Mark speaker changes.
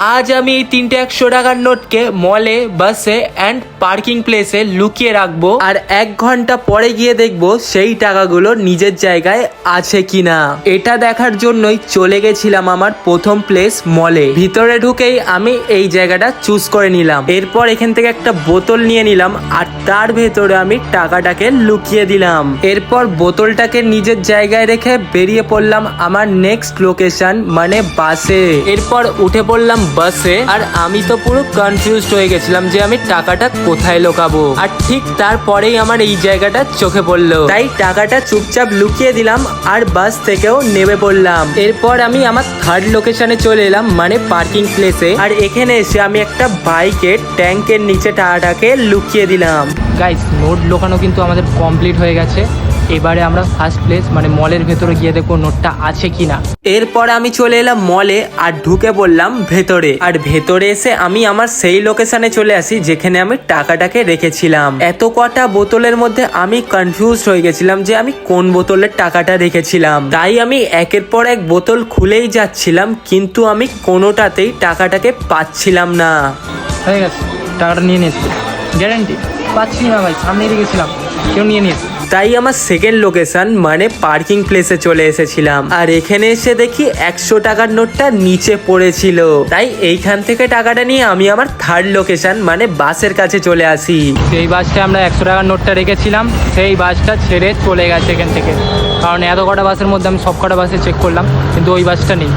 Speaker 1: আজ আমি এই 3টে 100 টাকার নোটকে মলে, বাসে অ্যান্ড পার্কিং প্লেসে লুকিয়ে রাখবো, আর 1 ঘন্টা পরে গিয়ে দেখবো সেই টাকাগুলো নিজের জায়গায় আছে কিনা। এটা দেখার জন্যই চলে গেছিলাম আমার প্রথম প্লেস মলে। ভিতরে ঢুকেই আমি এই জায়গাটা চুজ করে নিলাম। এরপর এখান থেকে একটা বোতল নিয়ে নিলাম আর তার ভেতরে আমি টাকাটাকে লুকিয়ে দিলাম। এরপর বোতলটাকে নিজের জায়গায় রেখে বেরিয়ে পড়লাম আমার নেক্সট লোকেশন মানে বাসে। এরপর উঠে পড়লাম বাসে, আর আমি তো পুরো কনফিউজড হয়ে গেছিলাম যে আমি টাকাটা কোথায় লুকাবো। আর ঠিক তারপরেই আমার এই জায়গাটা চোখে পড়লো, তাই টাকাটা চুপচাপ লুকিয়ে দিলাম আর বাস থেকেও নেমে পড়লাম। এরপর আমি আমার থার্ড লোকেশনে চলে এলাম মানে পার্কিং প্লেসে, আর এখানে এসে আমি একটা বাইকের ট্যাঙ্কের নিচে টাকাটাকে লুকিয়ে দিলাম। গাইস, নোট লুকানো কিন্তু আমাদের কমপ্লিট হয়ে গেছে। এবারে আমরা ফার্স্ট প্লেস মানে মলের ভেতরে গিয়ে দেখবো নোটটা আছে কিনা। এরপর আমি চলে এলাম মলে আর ঢুকে পড়লাম ভেতরে। আর ভেতরে এসে আমি আমার সেই লোকেশনে চলে আসি যেখানে আমি টাকাটাকে রেখেছিলাম। এত কটা বোতলের মধ্যে আমি কনফিউজ হয়ে গেছিলাম যে আমি কোন বোতলের টাকাটা রেখেছিলাম। তাই আমি একের পর এক বোতল খুলেই যাচ্ছিলাম, কিন্তু আমি কোনোটাতেই টাকাটাকে পাচ্ছিলাম না। হয়ে গেছে, টাকাটা নিয়ে নিয়েছি, গ্যারান্টি পাচ্ছি না ভাই, সামনে রেখেছিলাম, কেউ নিয়ে নিয়েছে। তাই আমার সেকেন্ড লোকেশন মানে পার্কিং প্লেসে চলে এসেছিলাম, আর এখানে এসে দেখি 100 টাকার নোটটা নিচে পড়েছিল। তাই এইখান থেকে টাকাটা নিয়ে আমি আমার থার্ড লোকেশন মানে বাসের কাছে চলে আসি। সেই বাসটা আমরা 100 টাকার নোটটা রেখেছিলাম, সেই বাসটা ছেড়ে চলে গেছে এখান থেকে, কারণ এত কটা বাসের মধ্যে আমি সব কটা বাসে চেক করলাম কিন্তু ওই বাসটা নেই।